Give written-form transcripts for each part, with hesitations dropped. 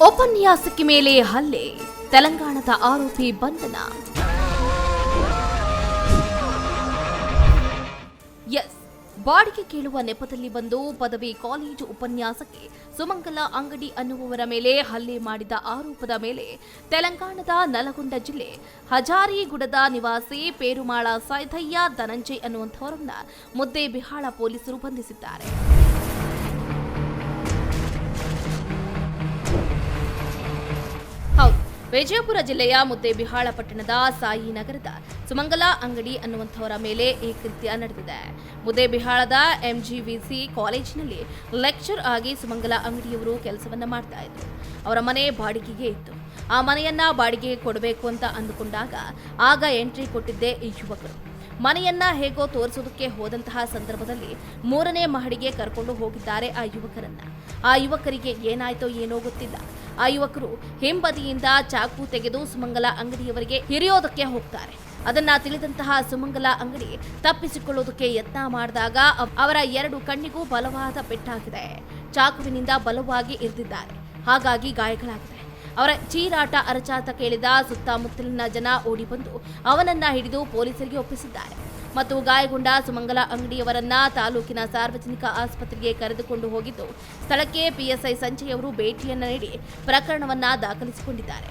ಉಪನ್ಯಾಸಕಿ ಮೇಲೆ ಹಲ್ಲೆ, ತೆಲಂಗಾಣದ ಆರೋಪಿ ಬಂಧನ. ಬಾಡಿಗೆ ಕೇಳುವ ನೆಪದಲ್ಲಿ ಬಂದು ಪದವಿ ಕಾಲೇಜು ಉಪನ್ಯಾಸಕಿ ಸುಮಂಗಲ ಅಂಗಡಿ ಅನ್ನುವವರ ಮೇಲೆ ಹಲ್ಲೆ ಮಾಡಿದ ಆರೋಪದ ಮೇಲೆ ತೆಲಂಗಾಣದ ನಲಗೊಂಡ ಜಿಲ್ಲೆ ಹಜಾರಿಗುಡದ ನಿವಾಸಿ ಪೇರುಮಾಳ ಸೈದಯ್ಯ ಧನಂಜಯ್ ಅನ್ನುವಂಥವರನ್ನ ಮುದ್ದೇಬಿಹಾಳ ಪೊಲೀಸರು ಬಂಧಿಸಿದ್ದಾರೆ. ವಿಜಯಪುರ ಜಿಲ್ಲೆಯ ಮುದ್ದೇಬಿಹಾಳ ಪಟ್ಟಣದ ಸಾಯಿ ನಗರದ ಸುಮಂಗಲ ಅಂಗಡಿ ಅನ್ನುವಂಥವರ ಮೇಲೆ ಈ ಕೃತ್ಯ ನಡೆದಿದೆ. ಮುದ್ದೇಬಿಹಾಳದ ಎಂಜಿವಿಸಿ ಕಾಲೇಜಿನಲ್ಲಿ ಲೆಕ್ಚರ್ ಆಗಿ ಸುಮಂಗಲ ಅಂಗಡಿಯವರು ಕೆಲಸವನ್ನ ಮಾಡ್ತಾ ಇದ್ರು. ಅವರ ಮನೆ ಬಾಡಿಗೆಗೆ ಇತ್ತು. ಆ ಮನೆಯನ್ನ ಬಾಡಿಗೆಗೆ ಕೊಡಬೇಕು ಅಂತ ಅಂದುಕೊಂಡಾಗ ಆಗ ಎಂಟ್ರಿ ಕೊಟ್ಟಿದ್ದೇ ಈ ಯುವಕರು. ಮನೆಯನ್ನ ಹೇಗೋ ತೋರಿಸೋದಕ್ಕೆ ಹೋದಂತಹ ಸಂದರ್ಭದಲ್ಲಿ 3ನೇ ಮಹಡಿಗೆ ಕರ್ಕೊಂಡು ಹೋಗಿದ್ದಾರೆ ಆ ಯುವಕರನ್ನ. ಆ ಯುವಕರಿಗೆ ಏನಾಯ್ತೋ ಏನೋ ಗೊತ್ತಿಲ್ಲ. ಆ ಯುವಕರು ಹಿಂಬದಿಯಿಂದ ಚಾಕು ತೆಗೆದು ಸುಮಂಗಲ ಅಂಗಡಿಯವರಿಗೆ ಹಿರಿಯೋದಕ್ಕೆ ಹೋಗ್ತಾರೆ. ಅದನ್ನ ತಿಳಿದಂತಹ ಸುಮಂಗಲ ಅಂಗಡಿ ತಪ್ಪಿಸಿಕೊಳ್ಳೋದಕ್ಕೆ ಯತ್ನ ಮಾಡಿದಾಗ ಅವರ 2 ಕಣ್ಣಿಗೂ ಬಲವಾದ ಪೆಟ್ಟಾಗಿದೆ. ಚಾಕುವಿನಿಂದ ಬಲವಾಗಿ ಇರಿದಿದ್ದಾರೆ. ಹಾಗಾಗಿ ಗಾಯಗಳಾಗಿದೆ. ಅವರ ಚೀರಾಟ ಅರಚಾಟ ಕೇಳಿದ ಸುತ್ತಮುತ್ತಲಿನ ಜನ ಓಡಿ ಬಂದು ಅವನನ್ನ ಹಿಡಿದು ಪೊಲೀಸರಿಗೆ ಒಪ್ಪಿಸಿದ್ದಾರೆ. ಮತ್ತು ಗಾಯಗೊಂಡ ಸುಮಂಗಲ ಅಂಗಡಿಯವರನ್ನ ತಾಲೂಕಿನ ಸಾರ್ವಜನಿಕ ಆಸ್ಪತ್ರೆಗೆ ಕರೆದುಕೊಂಡು ಹೋಗಿದ್ದು ಸ್ಥಳಕ್ಕೆ ಪಿಎಸ್ಐ ಸಂಜಯ್ ಅವರು ಭೇಟಿಯನ್ನ ನೀಡಿ ಪ್ರಕರಣವನ್ನ ದಾಖಲಿಸಿಕೊಂಡಿದ್ದಾರೆ.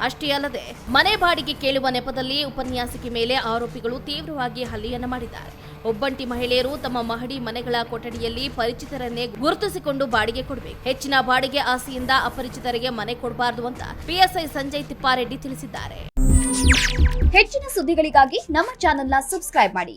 ಅಷ್ಟೇ ಅಲ್ಲದೆ ಮನೆ ಬಾಡಿಗೆ ಕೇಳುವ ನೆಪದಲ್ಲಿ ಉಪನ್ಯಾಸಕಿ ಮೇಲೆ ಆರೋಪಿಗಳು ತೀವ್ರವಾಗಿ ಹಲ್ಲೆಯನ್ನ ಮಾಡಿದ್ದಾರೆ. ಒಬ್ಬಂಟಿ ಮಹಿಳೆಯರು ತಮ್ಮ ಮಹಡಿ ಮನೆಗಳ ಕೊಠಡಿಯಲ್ಲಿ ಪರಿಚಿತರನ್ನೇ ಗುರುತಿಸಿಕೊಂಡು ಬಾಡಿಗೆ ಕೊಡಬೇಕು. ಹೆಚ್ಚಿನ ಬಾಡಿಗೆ ಆಸೆಯಿಂದ ಅಪರಿಚಿತರಿಗೆ ಮನೆ ಕೊಡಬಾರದು ಅಂತ ಪಿಎಸ್ಐ ಸಂಜಯ್ ತಿಪ್ಪಾರೆಡ್ಡಿ ತಿಳಿಸಿದ್ದಾರೆ. ಹೆಚ್ಚಿನ ಸುದ್ದಿಗಳಿಗಾಗಿ ನಮ್ಮ ಚಾನೆಲ್ನ ಸಬ್ಸ್ಕ್ರೈಬ್ ಮಾಡಿ.